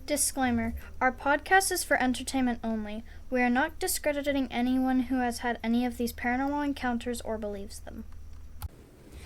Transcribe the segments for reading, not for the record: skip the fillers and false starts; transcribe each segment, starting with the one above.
Disclaimer. Our podcast is for entertainment only. We are not discrediting anyone who has had any of these paranormal encounters or believes them.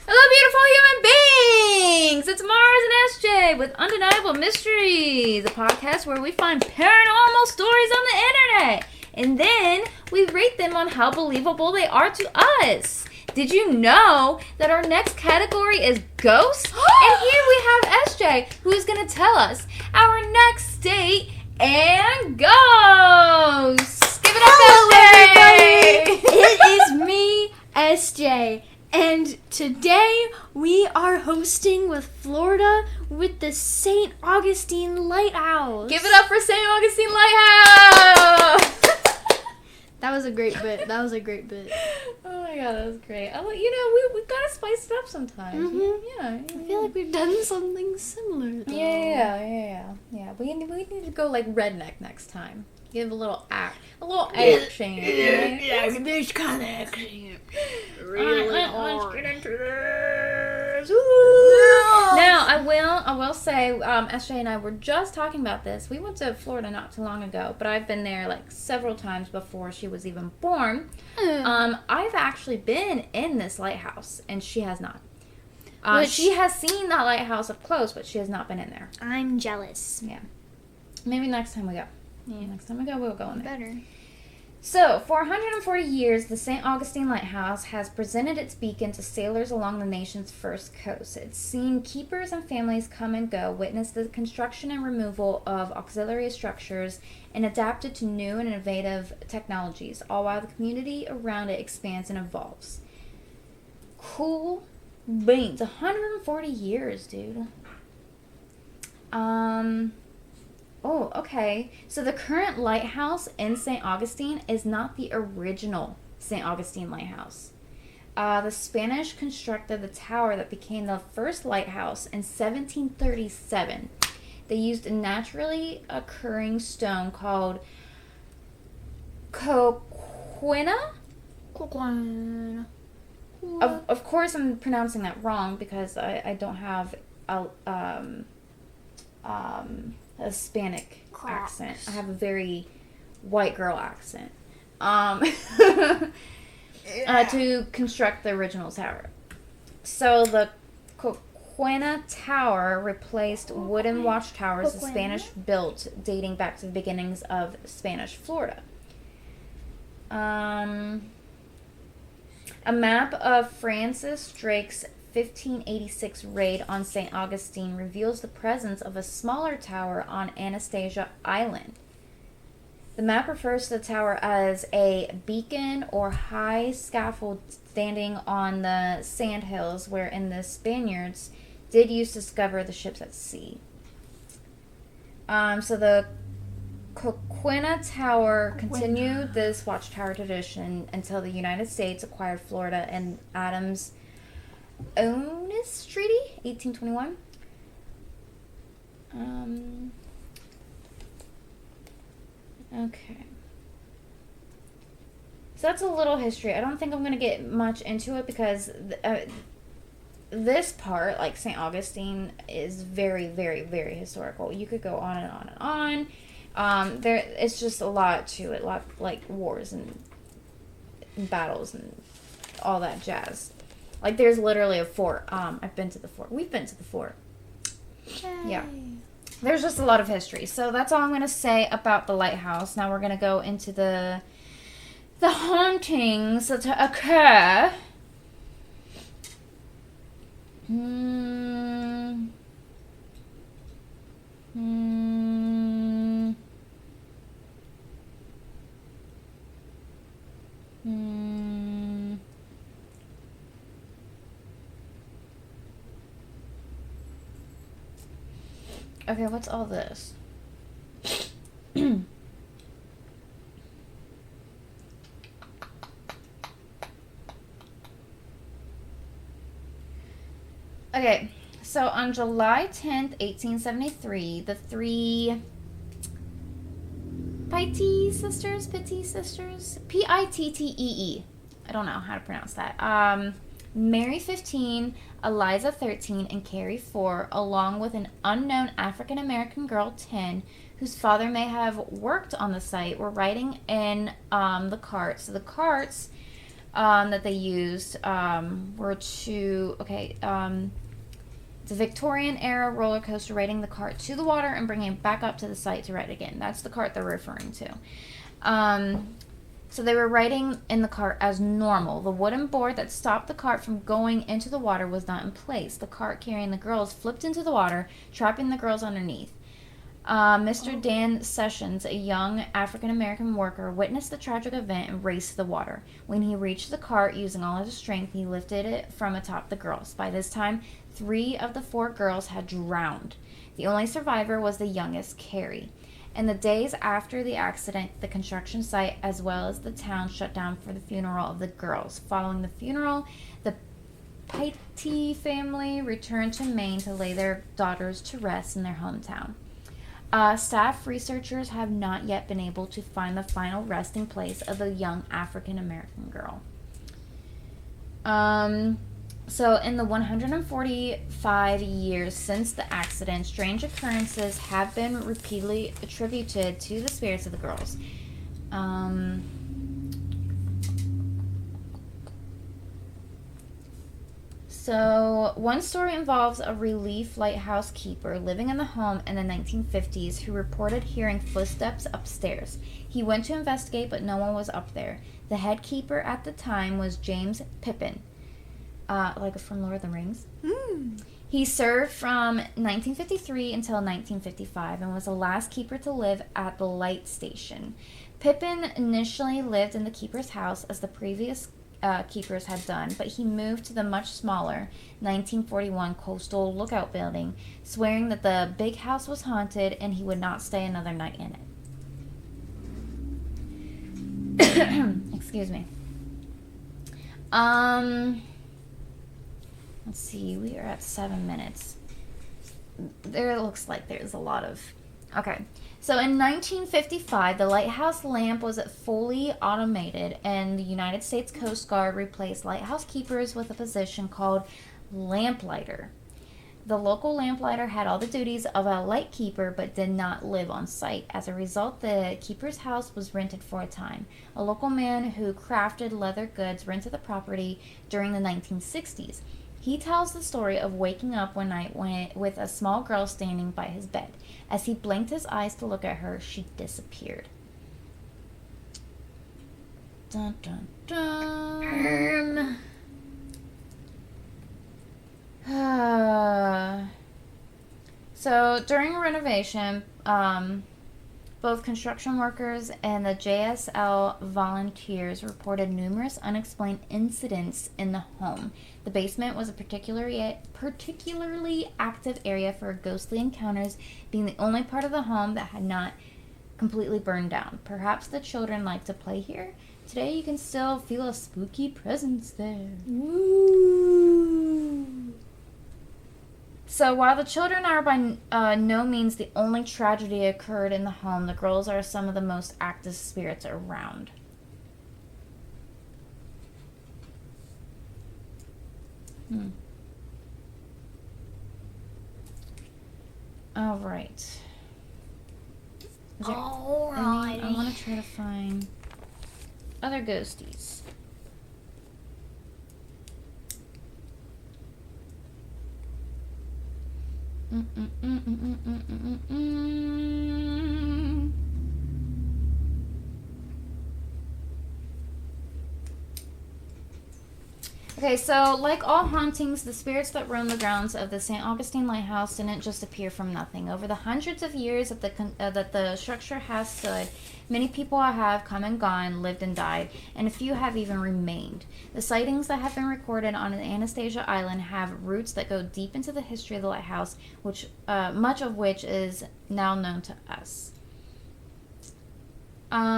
Hello, beautiful human beings! It's Mars and SJ with Undeniable Mysteries, a podcast where we find paranormal stories on the internet, and then we rate them on how believable they are to us. Did you know that our next category is ghosts? And here we have SJ, who is going to tell us our next state and ghosts. Give it up, Hello, SJ! everybody! It is me, SJ. And today we are hosting with Florida with the St. Augustine Lighthouse. Give it up for St. Augustine Lighthouse! That was a great bit. Oh my god, that was great. We gotta spice it up sometimes. Mhm. Yeah. I feel like we've done something similar, though. Yeah. We need to go like redneck next time. Give a little action. Yeah, this kind of action. Really Let's hard. get into this. Now, I will say, SJ and I were just talking about this. We went to Florida not too long ago, but I've been there like several times before she was even born. I've actually been in this lighthouse, and she has not. She has seen that lighthouse up close, but she has not been in there. I'm jealous. Yeah. Maybe next time we go. Yeah, next time we go, we'll go in there. Better. So, for 140 years, the St. Augustine Lighthouse has presented its beacon to sailors along the nation's first coast. It's seen keepers and families come and go, witness the construction and removal of auxiliary structures, and adapted to new and innovative technologies, all while the community around it expands and evolves. Cool beans. 140 years, dude. Oh, okay. So the current lighthouse in St. Augustine is not the original St. Augustine Lighthouse. The Spanish constructed the tower that became the first lighthouse in 1737. They used a naturally occurring stone called coquina. Of course, I'm pronouncing that wrong because I don't have a Hispanic accent. I have a very white girl accent. To construct the original tower. So the Coquina Tower replaced wooden watchtowers the Spanish built, dating back to the beginnings of Spanish Florida. A map of Francis Drake's 1586 raid on St. Augustine reveals the presence of a smaller tower on Anastasia Island. The map refers to the tower as a beacon or high scaffold standing on the sandhills wherein the Spaniards did use to discover the ships at sea. So the Coquina Tower continued this watchtower tradition until the United States acquired Florida and Adams Onis Treaty, 1821. Okay. So that's a little history. I don't think I'm going to get much into it because this part, like St. Augustine, is very, very, very historical. You could go on and on and on. It's just a lot to it, like wars and battles and all that jazz. Like, there's literally a fort. I've been to the fort. We've been to the fort. Yay. Yeah. There's just a lot of history. So that's all I'm going to say about the lighthouse. Now we're going to go into the hauntings that occur. Okay, what's all this? Okay, so on July 10th, 1873, the three Pittee sisters, Pittee sisters, Pittee. I don't know how to pronounce that. Mary, 15, Eliza, 13, and Carrie, 4, along with an unknown African-American girl, 10, whose father may have worked on the site, were riding in the carts. So the carts that they used were it's a Victorian-era roller coaster, riding the cart to the water and bringing it back up to the site to ride again. That's the cart they're referring to. So they were riding in the cart as normal. The wooden board that stopped the cart from going into the water was not in place. The cart carrying the girls flipped into the water, trapping the girls underneath. Mr. Dan Sessions, a young African-American worker, witnessed the tragic event and raced to the water. When he reached the cart, using all his strength, he lifted it from atop the girls. By this time, 3 of the 4 girls had drowned. The only survivor was the youngest, Carrie. In the days after the accident, the construction site as well as the town shut down for the funeral of the girls. Following the funeral, the Petty family returned to Maine to lay their daughters to rest in their hometown. Staff researchers have not yet been able to find the final resting place of the young African-American girl. So in the 145 years since the accident, strange occurrences have been repeatedly attributed to the spirits of the girls. So one story involves a relief lighthouse keeper living in the home in the 1950s who reported hearing footsteps upstairs. He went to investigate, but no one was up there. The head keeper at the time was James Pippin. Like from Lord of the Rings. He served from 1953 until 1955 and was the last keeper to live at the light station. Pippin initially lived in the keeper's house as the previous keepers had done, but he moved to the much smaller 1941 Coastal Lookout building, swearing that the big house was haunted and he would not stay another night in it. Excuse me. Let's see, we are at 7 minutes. There looks like there's a lot of... Okay. So in 1955, the lighthouse lamp was fully automated, and the United States Coast Guard replaced lighthouse keepers with a position called lamplighter. The local lamplighter had all the duties of a light keeper but did not live on site. As a result, the keeper's house was rented for a time. A local man who crafted leather goods rented the property during the 1960s. He tells the story of waking up one night with a small girl standing by his bed. As he blinked his eyes to look at her, she disappeared. Dun, dun, dun. So during a renovation, both construction workers and the JSL volunteers reported numerous unexplained incidents in the home. The basement was a particularly active area for ghostly encounters, being the only part of the home that had not completely burned down. Perhaps the children liked to play here. Today you can still feel a spooky presence there. Ooh. So while the children are by no means the only tragedy occurred in the home, the girls are some of the most active spirits around. All right. Alrighty. I want to try to find other ghosties. Okay, so like all hauntings, the spirits that roam the grounds of the St. Augustine Lighthouse didn't just appear from nothing. Over the hundreds of years that the structure has stood, many people have come and gone, lived and died, and a few have even remained. The sightings that have been recorded on Anastasia Island have roots that go deep into the history of the lighthouse, which much of which is now known to us.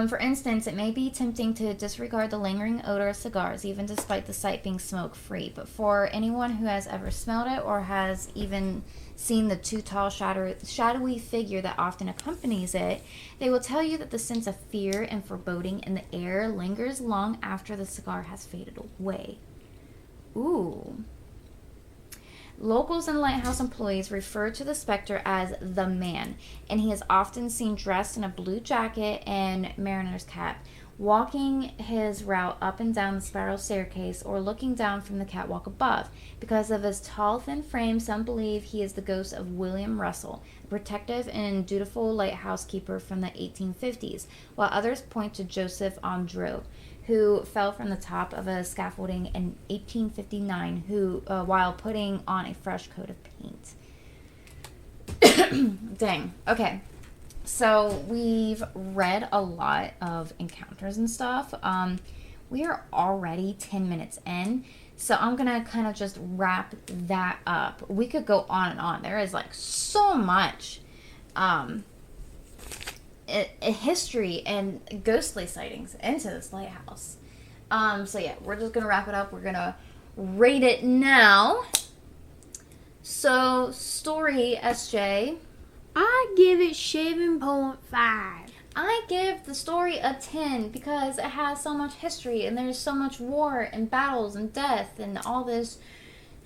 For instance, it may be tempting to disregard the lingering odor of cigars, even despite the site being smoke-free. But for anyone who has ever smelled it or has even seen the too tall, shadowy figure that often accompanies it, they will tell you that the sense of fear and foreboding in the air lingers long after the cigar has faded away. Ooh. Locals and lighthouse employees refer to the specter as the man, and he is often seen dressed in a blue jacket and mariner's cap, walking his route up and down the spiral staircase or looking down from the catwalk above. Because of his tall, thin frame, some believe he is the ghost of William Russell, a protective and dutiful lighthouse keeper from the 1850s, while others point to Joseph Andrew, who fell from the top of a scaffolding in 1859 while putting on a fresh coat of paint. Dang. Okay. So we've read a lot of encounters and stuff. We are already 10 minutes in, so I'm going to kind of just wrap that up. We could go on and on. There is like so much history and ghostly sightings into this lighthouse. So yeah, we're just gonna wrap it up. We're gonna rate it now. So story, SJ. I give it 7.5. I give the story a 10 because it has so much history and there's so much war and battles and death and all this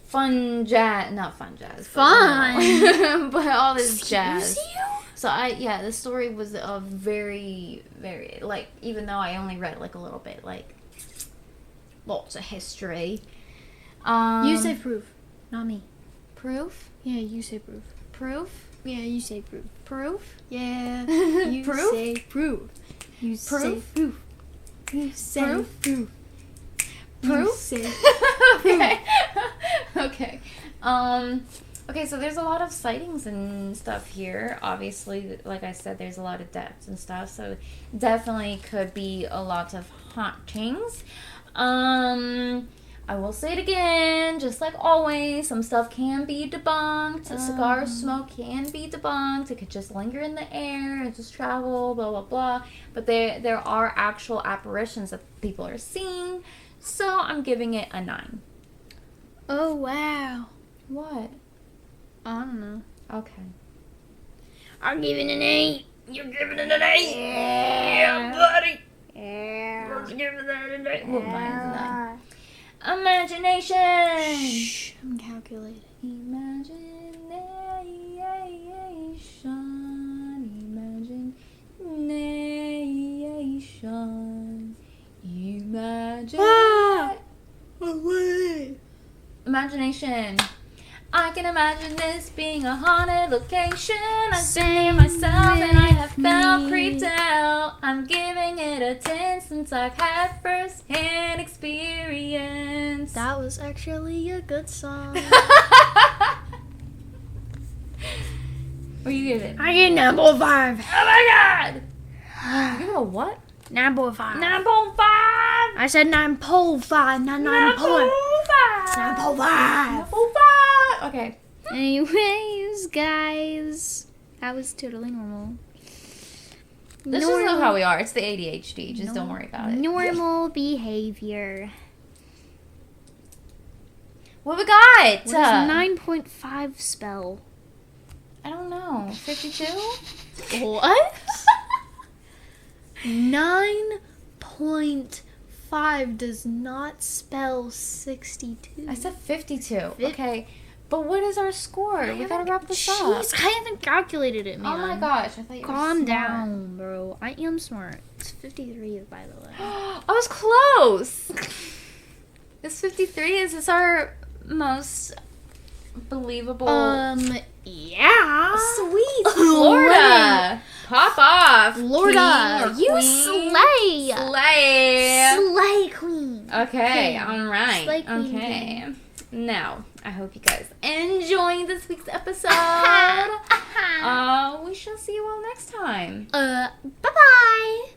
fun jazz. Not fun jazz. Fun! But all this jazz. Excuse you? So the story was a very, very, like, even though I only read like a little bit, like, lots of history. You say proof, not me. Proof? Yeah, you say proof. Proof? Yeah, you say proof. Proof? Yeah, you Proof? say proof. You say proof. You say Proof? proof. Proof? You say Okay. Okay. Okay, so there's a lot of sightings and stuff here. Obviously, like I said, there's a lot of deaths and stuff, so definitely could be a lot of hauntings. I will say it again, just like always, some stuff can be debunked. Cigar smoke can be debunked. It could just linger in the air and just travel, blah, blah, blah. But there are actual apparitions that people are seeing, so I'm giving it a 9. Oh, wow. What? I don't know. Okay. I'm giving it an 8. You're giving it an 8? Yeah, buddy. Yeah. Let's give it an 8. Well, mine's a 9. Imagination. Shh, I'm calculating. Imagination. Imagination. I can imagine this being a haunted location. I've been there myself and I have felt creeped out. I'm giving it a 10 since I've had first-hand experience. That was actually a good song. What do you give it? I get 9.5. Oh my god! You give it a what? 9.5. 9.5! I said 9.5, not 9.5. 9.5. 9.5! Okay. Anyways, guys, that was totally normal. This is how we are. It's the ADHD. Just don't worry about it. Normal behavior. What we got? What does 9.5 spell? I don't know. 52? What? 9.5 does not spell 62. I said 52. Okay. But what is our score? We gotta wrap this up. Jeez, I haven't calculated it, man. Oh my gosh. I thought you were Calm smart. down, bro. I am smart. It's 53, by the way. I was close. Is 53? Is this our most believable? Yeah. Sweet. Florida. Pop off. Florida. King or You queen. slay. Slay. Slay queen. Okay, King. all right. Slay queen, Okay. king. Now, I hope you guys enjoyed this week's episode. We shall see you all next time. Bye-bye.